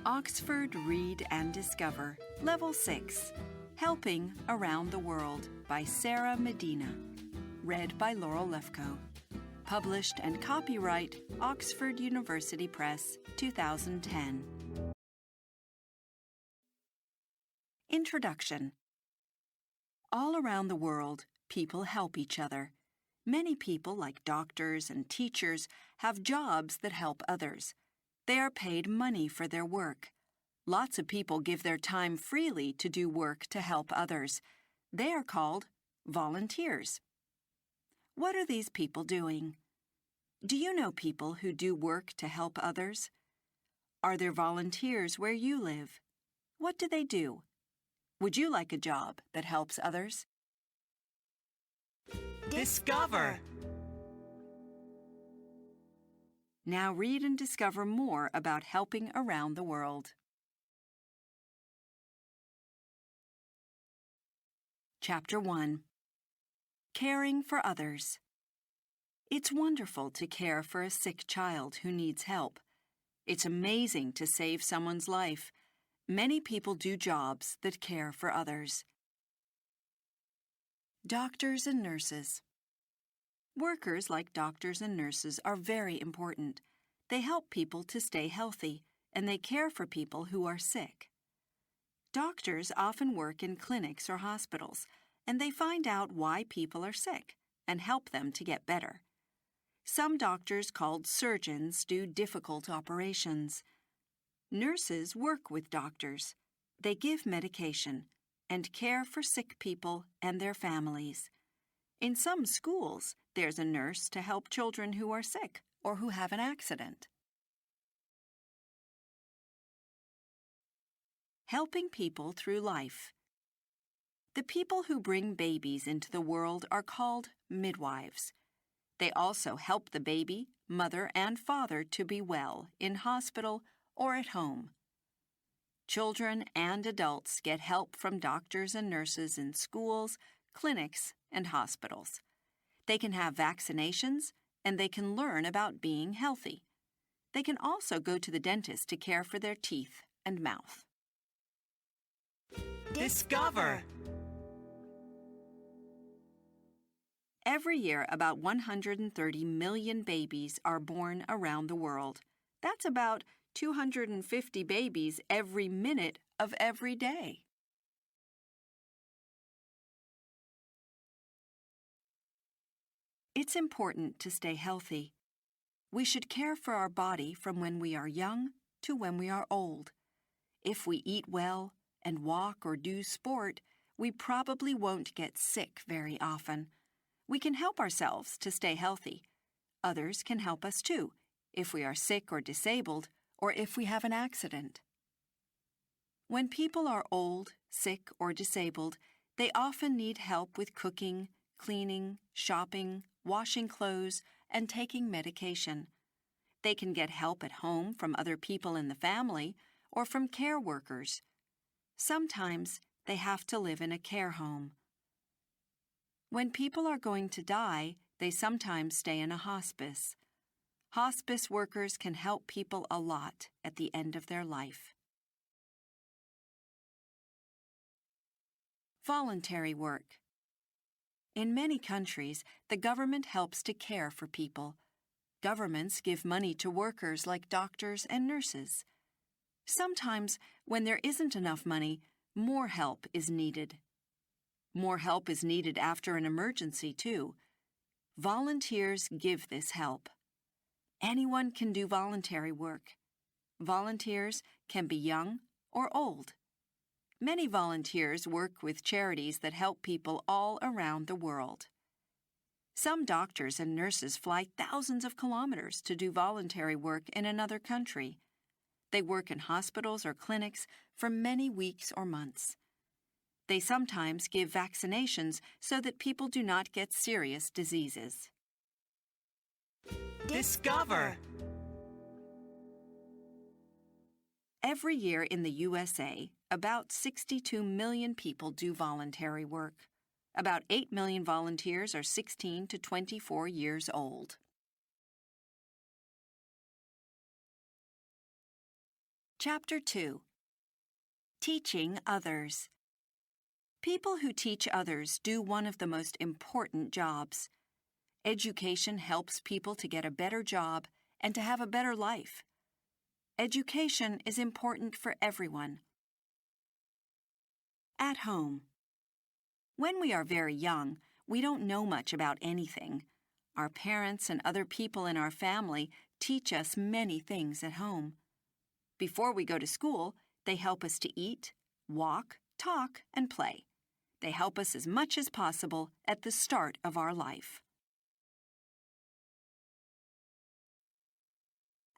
Oxford Read and Discover, Level 6, Helping Around the World by Sarah Medina. Read by Laurel Lefkoe. Published and copyright Oxford University Press, 2010. Introduction. All around the world, people help each other. Many people, like doctors and teachers, have jobs that help others. They are paid money for their work. Lots of people give their time freely to do work to help others. They are called volunteers. What are these people doing? Do you know people who do work to help others? Are there volunteers where you live? What do they do? Would you like a job that helps others? Discover! Now read and discover more about helping around the world. Chapter 1. Caring for Others. It's wonderful to care for a sick child who needs help. It's amazing to save someone's life. Many people do jobs that care for others. Doctors and nurses. Workers like doctors and nurses are very important. They help people to stay healthy, and they care for people who are sick. Doctors often work in clinics or hospitals, and they find out why people are sick and help them to get better. Some doctors, called surgeons, do difficult operations. Nurses work with doctors. They give medication and care for sick people and their families. In some schools, there's a nurse to help children who are sick or who have an accident. Helping people through life. The people who bring babies into the world are called midwives. They also help the baby, mother, and father to be well in hospital or at home. Children and adults get help from doctors and nurses in schools, clinics, and hospitals. They can have vaccinations, and they can learn about being healthy. They can also go to the dentist to care for their teeth and mouth. Discover! Every year, about 130 million babies are born around the world. That's about 250 babies every minute of every day. It's important to stay healthy. We should care for our body from when we are young to when we are old. If we eat well and walk or do sport, we probably won't get sick very often. We can help ourselves to stay healthy. Others can help us too, if we are sick or disabled, or if we have an accident. When people are old, sick, or disabled, they often need help with cooking, cleaning, shopping, washing clothes, and taking medication. They can get help at home from other people in the family or from care workers. Sometimes they have to live in a care home. When people are going to die, they sometimes stay in a hospice. Hospice workers can help people a lot at the end of their life. Voluntary work. In many countries, the government helps to care for people. Governments give money to workers like doctors and nurses. Sometimes, when there isn't enough money, more help is needed. More help is needed after an emergency, too. Volunteers give this help. Anyone can do voluntary work. Volunteers can be young or old. Many volunteers work with charities that help people all around the world. Some doctors and nurses fly thousands of kilometers to do voluntary work in another country. They work in hospitals or clinics for many weeks or months. They sometimes give vaccinations so that people do not get serious diseases. Discover! Every year in the USA, about 62 million people do voluntary work. About 8 million volunteers are 16 to 24 years old. Chapter 2. Teaching Others. People who teach others do one of the most important jobs. Education helps people to get a better job and to have a better life. Education is important for everyone. At home. When we are very young, we don't know much about anything. Our parents and other people in our family teach us many things at home. Before we go to school, they help us to eat, walk, talk, and play. They help us as much as possible at the start of our life.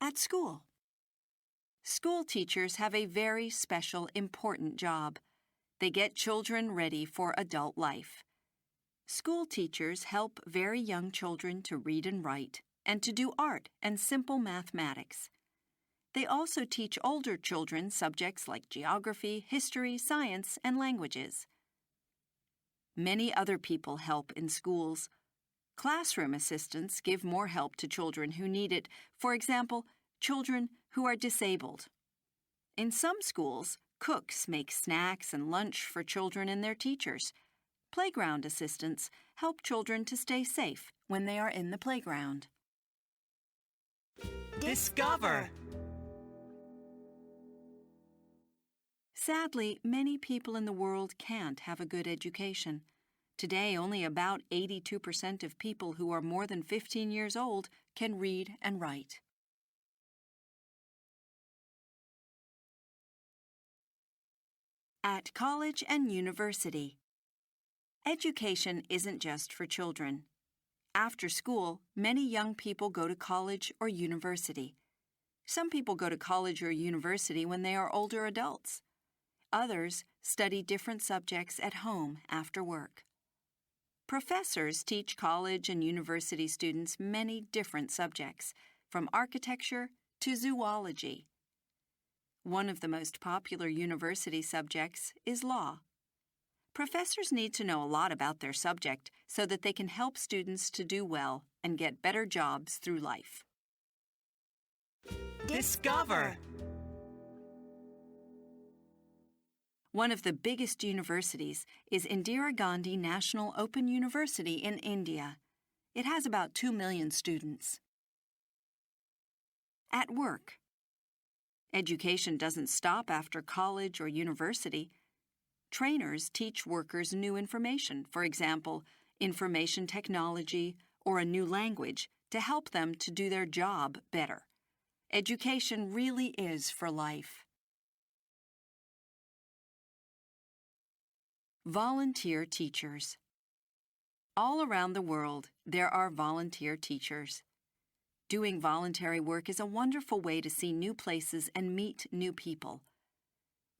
At school. School teachers have a very special, important job. They get children ready for adult life. School teachers help very young children to read and write, and to do art and simple mathematics. They also teach older children subjects like geography, history, science, and languages. Many other people help in schools. Classroom assistants give more help to children who need it, for example, children who are disabled. In some schools, cooks make snacks and lunch for children and their teachers. Playground assistants help children to stay safe when they are in the playground. Discover. Sadly, many people in the world can't have a good education. Today, only about 82% of people who are more than 15 years old can read and write. At college and university. Education isn't just for children. After school, many young people go to college or university. Some people go to college or university when they are older adults. Others study different subjects at home after work. Professors teach college and university students many different subjects, from architecture to zoology. One of the most popular university subjects is law. Professors need to know a lot about their subject so that they can help students to do well and get better jobs through life. Discover. One of the biggest universities is Indira Gandhi National Open University in India. It has about 2 million students. At work. Education doesn't stop after college or university. Trainers teach workers new information, for example, information technology or a new language, to help them to do their job better. Education really is for life. Volunteer teachers. All around the world, there are volunteer teachers. Doing voluntary work is a wonderful way to see new places and meet new people.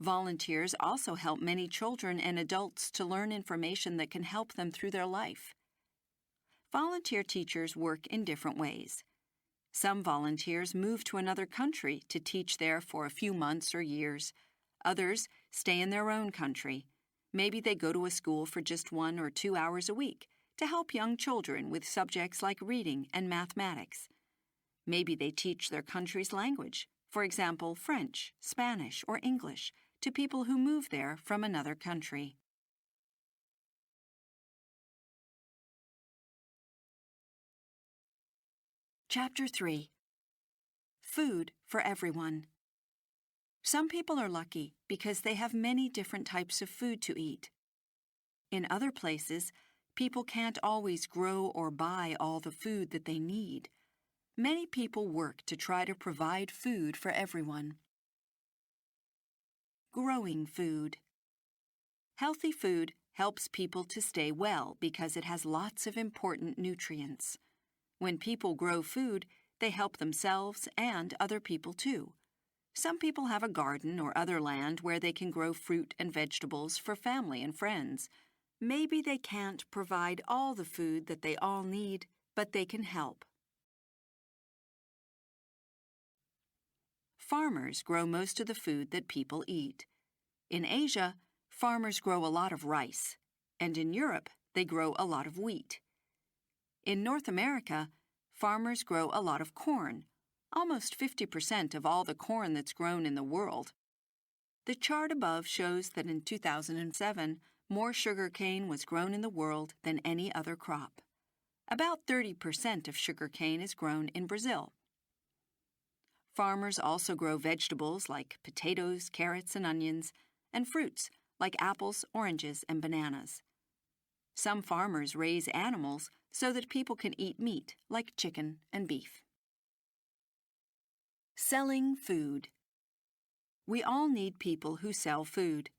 Volunteers also help many children and adults to learn information that can help them through their life. Volunteer teachers work in different ways. Some volunteers move to another country to teach there for a few months or years. Others stay in their own country. Maybe they go to a school for just 1 or 2 hours a week to help young children with subjects like reading and mathematics. Maybe they teach their country's language, for example, French, Spanish, or English, to people who move there from another country. Chapter 3. Food for everyone. Some people are lucky because they have many different types of food to eat. In other places, people can't always grow or buy all the food that they need. Many people work to try to provide food for everyone. Growing food. Healthy food helps people to stay well because it has lots of important nutrients. When people grow food, they help themselves and other people too. Some people have a garden or other land where they can grow fruit and vegetables for family and friends. Maybe they can't provide all the food that they all need, but they can help. Farmers grow most of the food that people eat. In Asia, farmers grow a lot of rice, and in Europe, they grow a lot of wheat. In North America, farmers grow a lot of corn, almost 50% of all the corn that's grown in the world. The chart above shows that in 2007, more sugar cane was grown in the world than any other crop. About 30% of sugar cane is grown in Brazil. Farmers also grow vegetables like potatoes, carrots, and onions, and fruits like apples, oranges, and bananas. Some farmers raise animals so that people can eat meat like chicken and beef. Selling food. We all need people who sell food.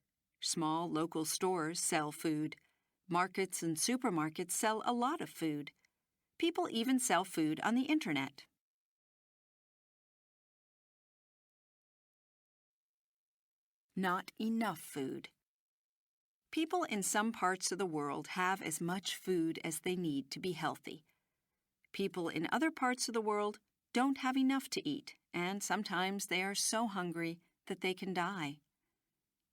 Small local stores sell food. Markets and supermarkets sell a lot of food. People even sell food on the internet. Not enough food. People in some parts of the world have as much food as they need to be healthy. People in other parts of the world don't have enough to eat, and sometimes they are so hungry that they can die.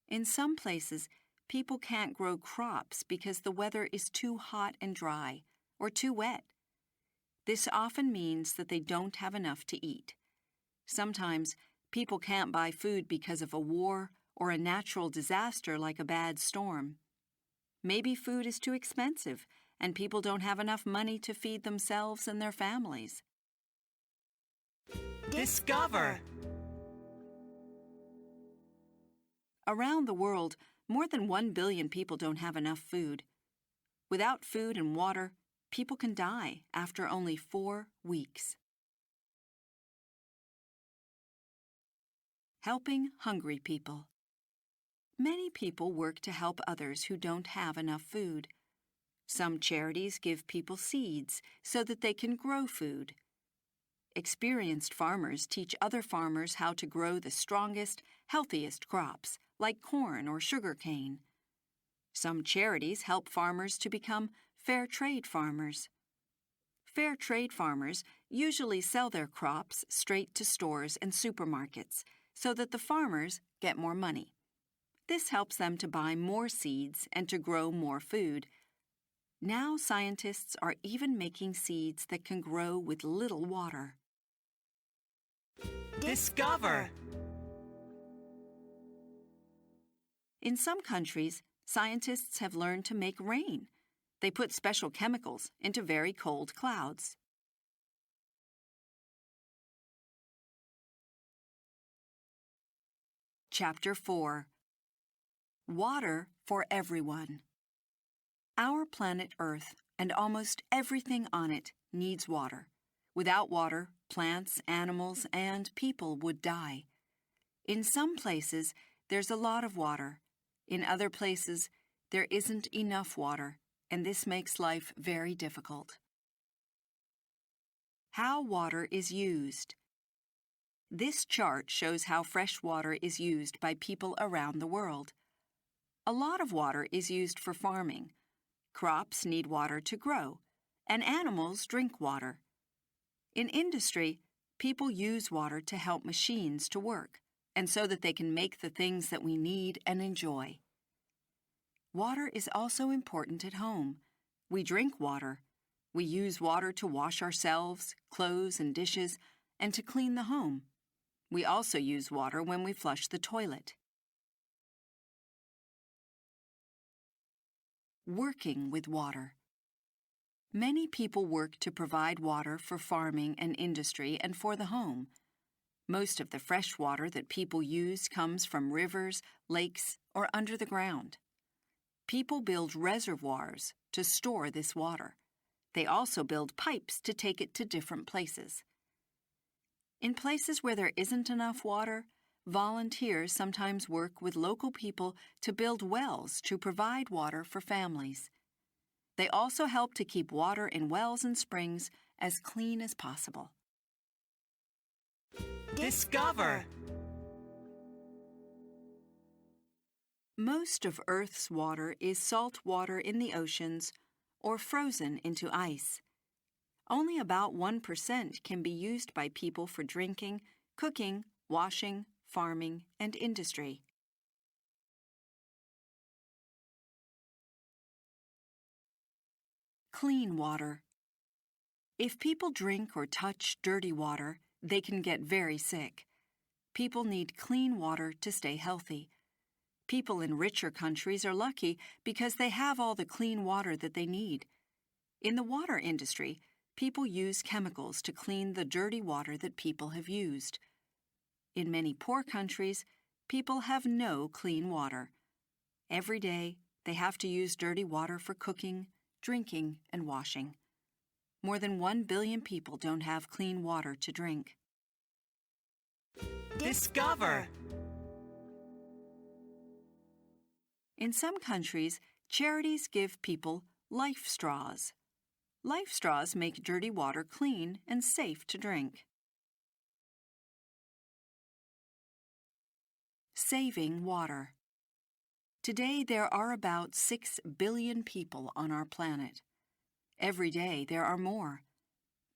In some places, people can't grow crops because the weather is too hot and dry or too wet. This often means that they don't have enough to eat. Sometimes, people can't buy food because of a war or a natural disaster like a bad storm. Maybe food is too expensive and people don't have enough money to feed themselves and their families. Discover. Around the world, more than 1 billion people don't have enough food. Without food and water, people can die after only 4 weeks. Helping hungry people. Many people work to help others who don't have enough food. Some charities give people seeds so that they can grow food. Experienced farmers teach other farmers how to grow the strongest, healthiest crops, like corn or sugar cane. Some charities help farmers to become fair trade farmers. Fair trade farmers usually sell their crops straight to stores and supermarkets so that the farmers get more money. This helps them to buy more seeds and to grow more food. Now scientists are even making seeds that can grow with little water. Discover. In some countries, scientists have learned to make rain. They put special chemicals into very cold clouds. Chapter 4. Water for everyone. Our planet Earth and almost everything on it needs water. Without water, plants, animals, and people would die. In some places, there's a lot of water. In other places, there isn't enough water, and this makes life very difficult. How water is used. This chart shows how fresh water is used by people around the world. A lot of water is used for farming. Crops need water to grow, and animals drink water. In industry, people use water to help machines to work, and so that they can make the things that we need and enjoy. Water is also important at home. We drink water. We use water to wash ourselves, clothes, and dishes, and to clean the home. We also use water when we flush the toilet. Working with water. Many people work to provide water for farming and industry and for the home. Most of the fresh water that people use comes from rivers, lakes, or under the ground. People build reservoirs to store this water. They also build pipes to take it to different places. In places where there isn't enough water, volunteers sometimes work with local people to build wells to provide water for families. They also help to keep water in wells and springs as clean as possible. Discover. Most of Earth's water is salt water in the oceans or frozen into ice. Only about 1% can be used by people for drinking, cooking, washing, farming, and industry. Clean water. If people drink or touch dirty water, they can get very sick. People need clean water to stay healthy. People in richer countries are lucky because they have all the clean water that they need. In the water industry, people use chemicals to clean the dirty water that people have used. In many poor countries, people have no clean water. Every day, they have to use dirty water for cooking, drinking, and washing. More than 1 billion people don't have clean water to drink. Discover. In some countries, charities give people life straws. Life straws make dirty water clean and safe to drink. Saving water. Today, there are about 6 billion people on our planet. Every day, there are more.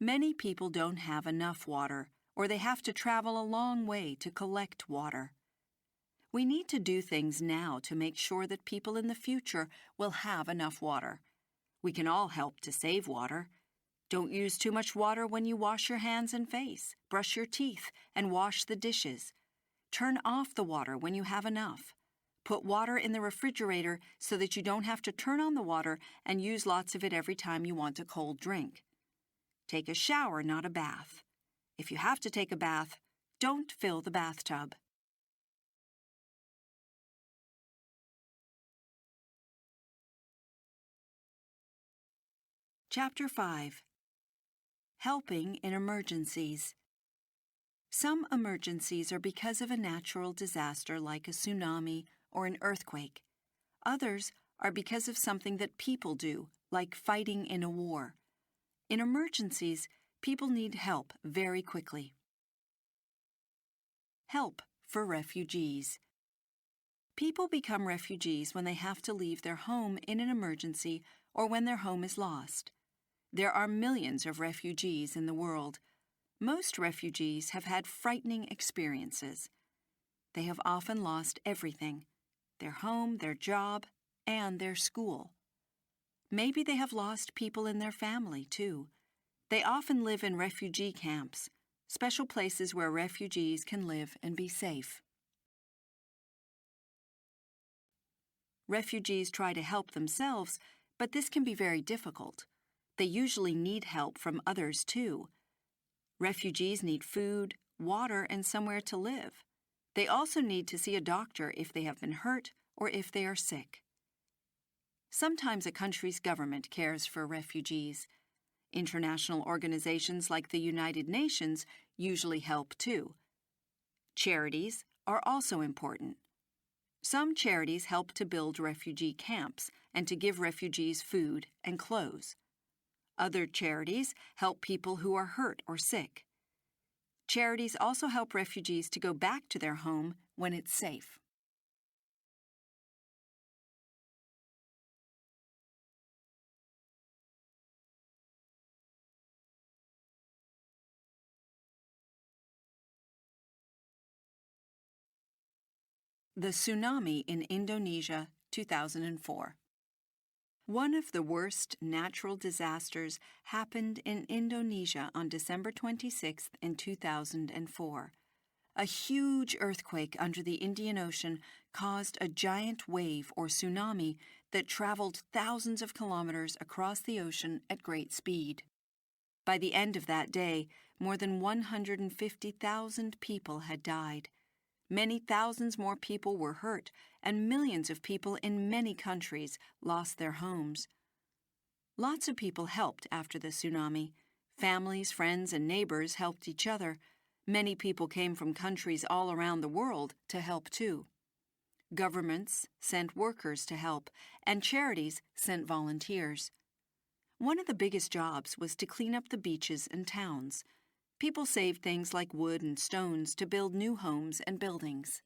Many people don't have enough water, or they have to travel a long way to collect water. We need to do things now to make sure that people in the future will have enough water. We can all help to save water. Don't use too much water when you wash your hands and face, brush your teeth, and wash the dishes. Turn off the water when you have enough. Put water in the refrigerator so that you don't have to turn on the water and use lots of it every time you want a cold drink. Take a shower, not a bath. If you have to take a bath, don't fill the bathtub. Chapter 5. Helping in Emergencies. Some emergencies are because of a natural disaster like a tsunami or an earthquake. Others are because of something that people do, like fighting in a war. In emergencies, people need help very quickly. Help for refugees. People become refugees when they have to leave their home in an emergency or when their home is lost. There are millions of refugees in the world. Most refugees have had frightening experiences. They have often lost everything: their home, their job, and their school. Maybe they have lost people in their family, too. They often live in refugee camps, special places where refugees can live and be safe. Refugees try to help themselves, but this can be very difficult. They usually need help from others, too. Refugees need food, water, and somewhere to live. They also need to see a doctor if they have been hurt or if they are sick. Sometimes a country's government cares for refugees. International organizations like the United Nations usually help too. Charities are also important. Some charities help to build refugee camps and to give refugees food and clothes. Other charities help people who are hurt or sick. Charities also help refugees to go back to their home when it's safe. The tsunami in Indonesia, 2004. One of the worst natural disasters happened in Indonesia on December 26th in 2004. A huge earthquake under the Indian Ocean caused a giant wave or tsunami that traveled thousands of kilometers across the ocean at great speed. By the end of that day, more than 150,000 people had died. Many thousands more people were hurt, and millions of people in many countries lost their homes. Lots of people helped after the tsunami. Families, friends, and neighbors helped each other. Many people came from countries all around the world to help too. Governments sent workers to help, and charities sent volunteers. One of the biggest jobs was to clean up the beaches and towns. People saved things like wood and stones to build new homes and buildings.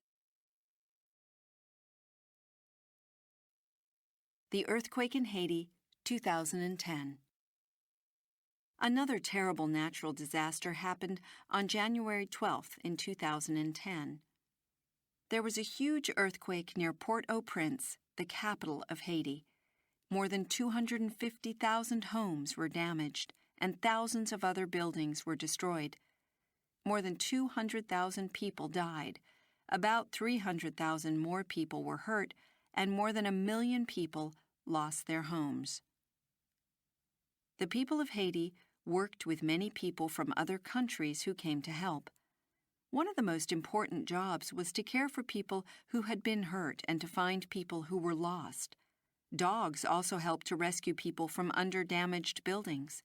The earthquake in Haiti, 2010. Another terrible natural disaster happened on January 12th in 2010. There was a huge earthquake near Port-au-Prince, the capital of Haiti. More than 250,000 homes were damaged, and thousands of other buildings were destroyed. more than 200,000 people died. About 300,000 more people were hurt, and more than 1 million people lost their homes. The people of Haiti worked with many people from other countries who came to help. One of the most important jobs was to care for people who had been hurt and to find people who were lost. Dogs also helped to rescue people from under-damaged buildings.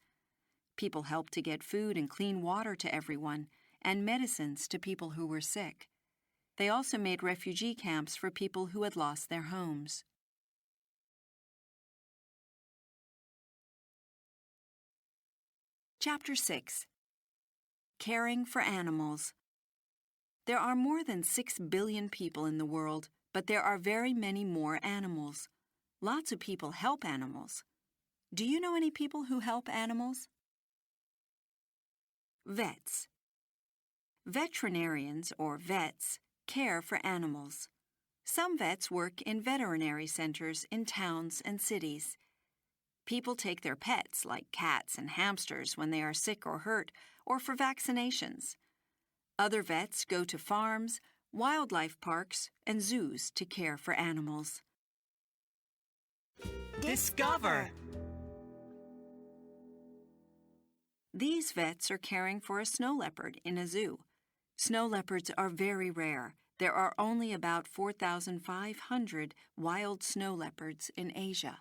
People helped to get food and clean water to everyone, and medicines to people who were sick. They also made refugee camps for people who had lost their homes. Chapter 6. Caring for Animals. There are more than 6 billion people in the world, but there are very many more animals. Lots of people help animals. Do you know any people who help animals? Vets. Veterinarians, or vets, care for animals. Some vets work in veterinary centers in towns and cities. People take their pets, like cats and hamsters, when they are sick or hurt, or for vaccinations. Other vets go to farms, wildlife parks, and zoos to care for animals. Discover. These vets are caring for a snow leopard in a zoo. Snow leopards are very rare. There are only about 4,500 wild snow leopards in Asia.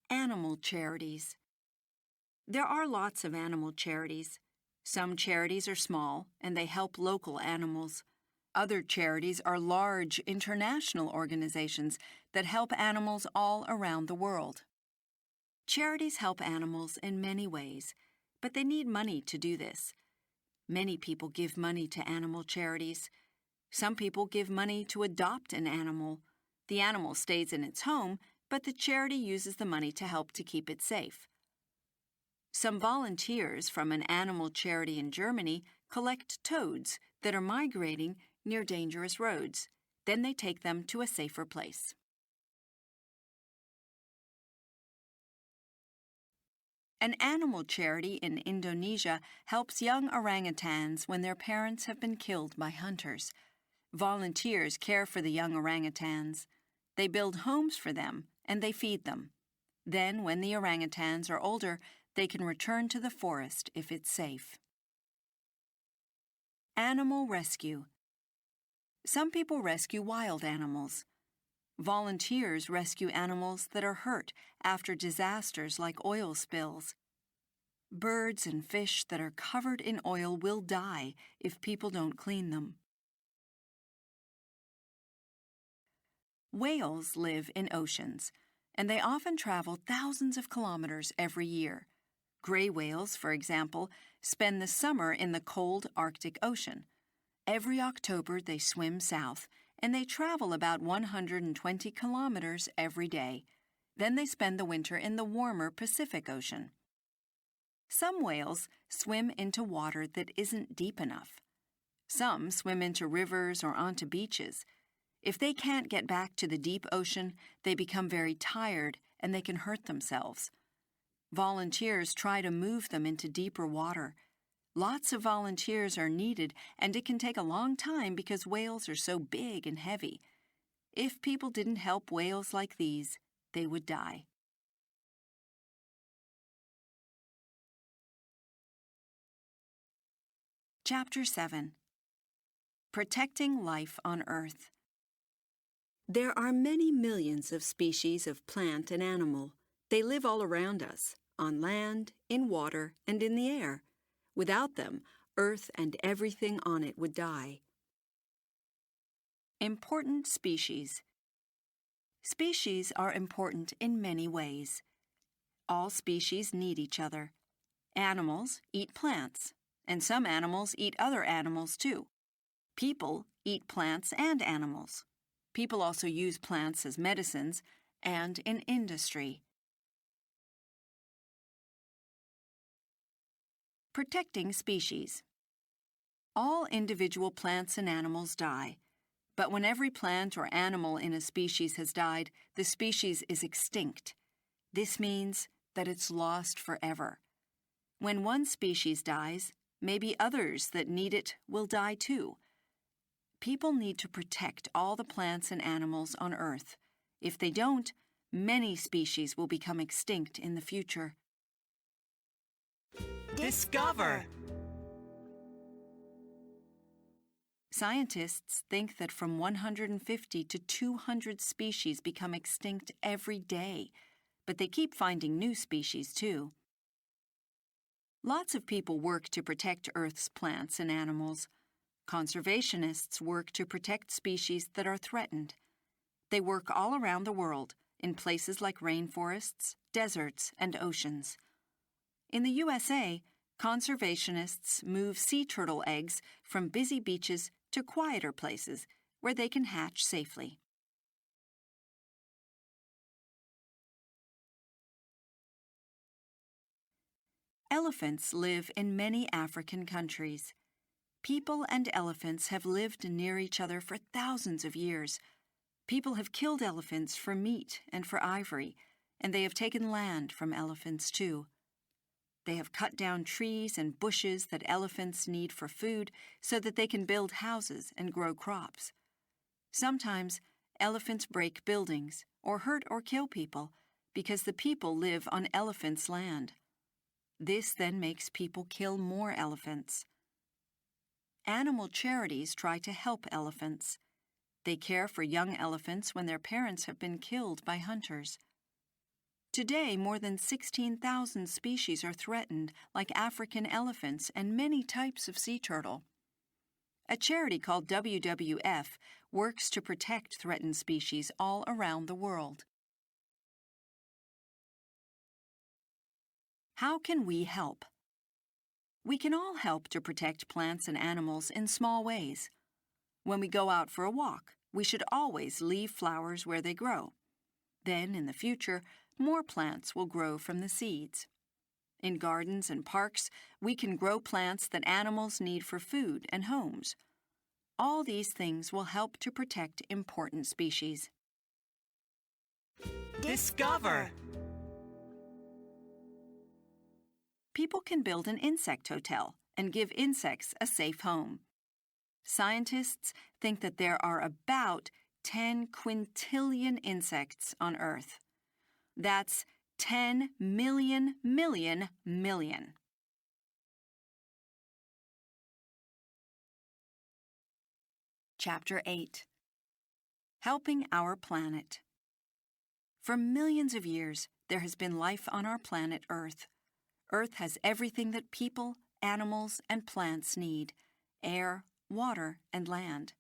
Animal charities. There are lots of animal charities. Some charities are small and they help local animals. Other charities are large international organizations that help animals all around the world. Charities help animals in many ways, but they need money to do this. Many people give money to animal charities. Some people give money to adopt an animal. The animal stays in its home, but the charity uses the money to help to keep it safe. Some volunteers from an animal charity in Germany collect toads that are migrating near dangerous roads. Then they take them to a safer place. An animal charity in Indonesia helps young orangutans when their parents have been killed by hunters. Volunteers care for the young orangutans. They build homes for them and they feed them. Then, when the orangutans are older, they can return to the forest if it's safe. Animal rescue. Some people rescue wild animals. Volunteers rescue animals that are hurt after disasters like oil spills. Birds and fish that are covered in oil will die if people don't clean them. Whales live in oceans, and they often travel thousands of kilometers every year. Gray whales, for example, spend the summer in the cold Arctic Ocean. Every October they swim south, and they travel about 120 kilometers every day. Then they spend the winter in the warmer Pacific Ocean. Some whales swim into water that isn't deep enough. Some swim into rivers or onto beaches. If they can't get back to the deep ocean, they become very tired and they can hurt themselves. Volunteers try to move them into deeper water. Lots of volunteers are needed, and it can take a long time because whales are so big and heavy. If people didn't help whales like these, they would die. Chapter 7. Protecting Life on Earth. There are many millions of species of plant and animal. They live all around us, on land, in water, and in the air. Without them, Earth and everything on it would die. Important species. Species are important in many ways. All species need each other. Animals eat plants, and some animals eat other animals too. People eat plants and animals. People also use plants as medicines and in industry. Protecting species. All individual plants and animals die, but when every plant or animal in a species has died, the species is extinct. This means that it's lost forever. When one species dies, maybe others that need it will die too. People need to protect all the plants and animals on Earth. If they don't, many species will become extinct in the future. Discover. Scientists think that from 150 to 200 species become extinct every day, but they keep finding new species too. Lots of people work to protect Earth's plants and animals. Conservationists work to protect species that are threatened. They work all around the world, in places like rainforests, deserts, and oceans. In the USA, conservationists move sea turtle eggs from busy beaches to quieter places where they can hatch safely. Elephants live in many African countries. People and elephants have lived near each other for thousands of years. People have killed elephants for meat and for ivory, and they have taken land from elephants too. They have cut down trees and bushes that elephants need for food so that they can build houses and grow crops. Sometimes, elephants break buildings or hurt or kill people because the people live on elephants' land. This then makes people kill more elephants. Animal charities try to help elephants. They care for young elephants when their parents have been killed by hunters. Today, more than 16,000 species are threatened, like African elephants and many types of sea turtle. A charity called WWF works to protect threatened species all around the world. How can we help? We can all help to protect plants and animals in small ways. When we go out for a walk, we should always leave flowers where they grow. Then, in the future, more plants will grow from the seeds. In gardens and parks, we can grow plants that animals need for food and homes. All these things will help to protect important species. Discover. People can build an insect hotel and give insects a safe home. Scientists think that there are about 10 quintillion insects on Earth. That's 10 million. Chapter 8. Helping Our Planet. For millions of years, there has been life on our planet Earth. Earth has everything that people, animals, and plants need: air, water, and land.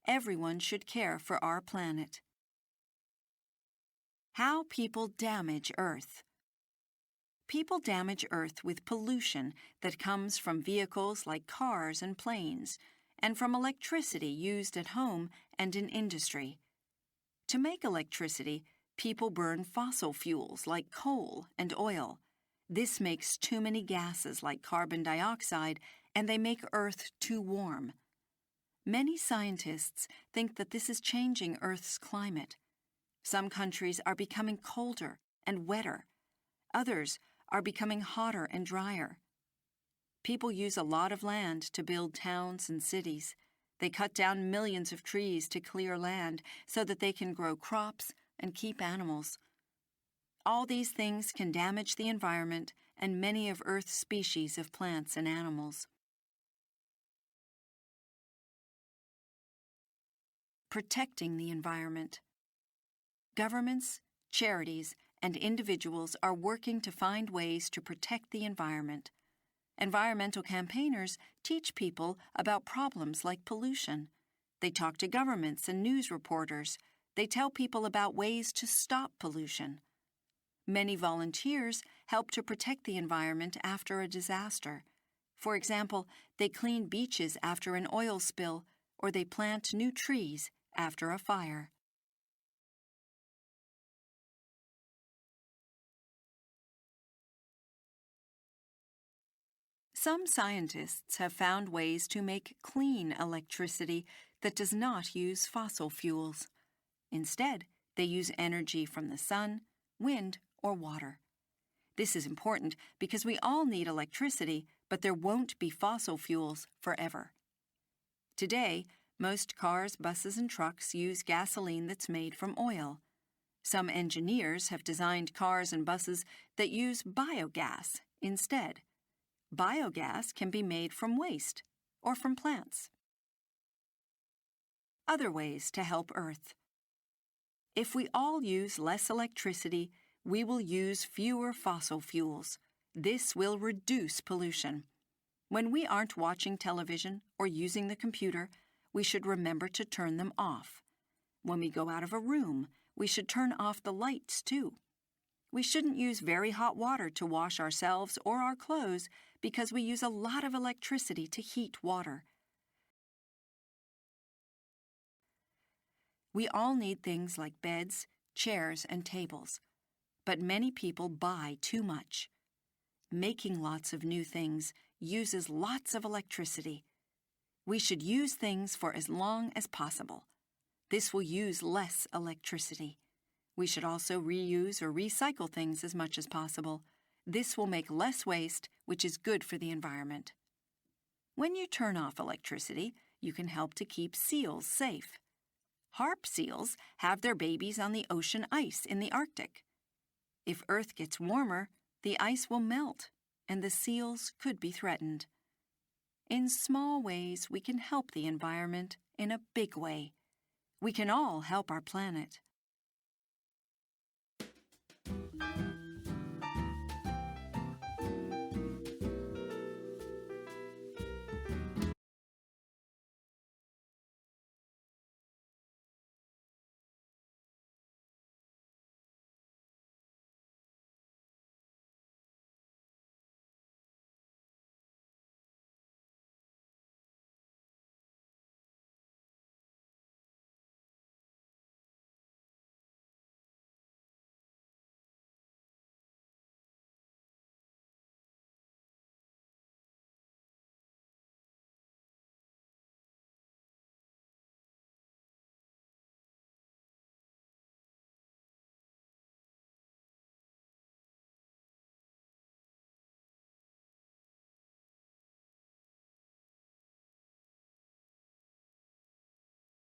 Everyone should care for our planet. How people damage Earth. People damage Earth with pollution that comes from vehicles like cars and planes, and from electricity used at home and in industry. To make electricity, people burn fossil fuels like coal and oil. This makes too many gases like carbon dioxide, and they make Earth too warm. Many scientists think that this is changing Earth's climate. Some countries are becoming colder and wetter. Others are becoming hotter and drier. People use a lot of land to build towns and cities. They cut down millions of trees to clear land so that they can grow crops and keep animals. All these things can damage the environment and many of Earth's species of plants and animals. Protecting the environment. Governments, charities, and individuals are working to find ways to protect the environment. Environmental campaigners teach people about problems like pollution. They talk to governments and news reporters. They tell people about ways to stop pollution. Many volunteers help to protect the environment after a disaster. For example, they clean beaches after an oil spill, or they plant new trees after a fire. Some scientists have found ways to make clean electricity that does not use fossil fuels. Instead, they use energy from the sun, wind, or water. This is important because we all need electricity, but there won't be fossil fuels forever. Today, most cars, buses, and trucks use gasoline that's made from oil. Some engineers have designed cars and buses that use biogas instead. Biogas can be made from waste or from plants. Other ways to help Earth. If we all use less electricity, we will use fewer fossil fuels. This will reduce pollution. When we aren't watching television or using the computer, we should remember to turn them off. When we go out of a room, we should turn off the lights too. We shouldn't use very hot water to wash ourselves or our clothes because we use a lot of electricity to heat water. We all need things like beds, chairs, and tables, but many people buy too much. Making lots of new things uses lots of electricity. We should use things for as long as possible. This will use less electricity. We should also reuse or recycle things as much as possible. This will make less waste, which is good for the environment. When you turn off electricity, you can help to keep seals safe. Harp seals have their babies on the ocean ice in the Arctic. If Earth gets warmer, the ice will melt, and the seals could be threatened. In small ways, we can help the environment in a big way. We can all help our planet.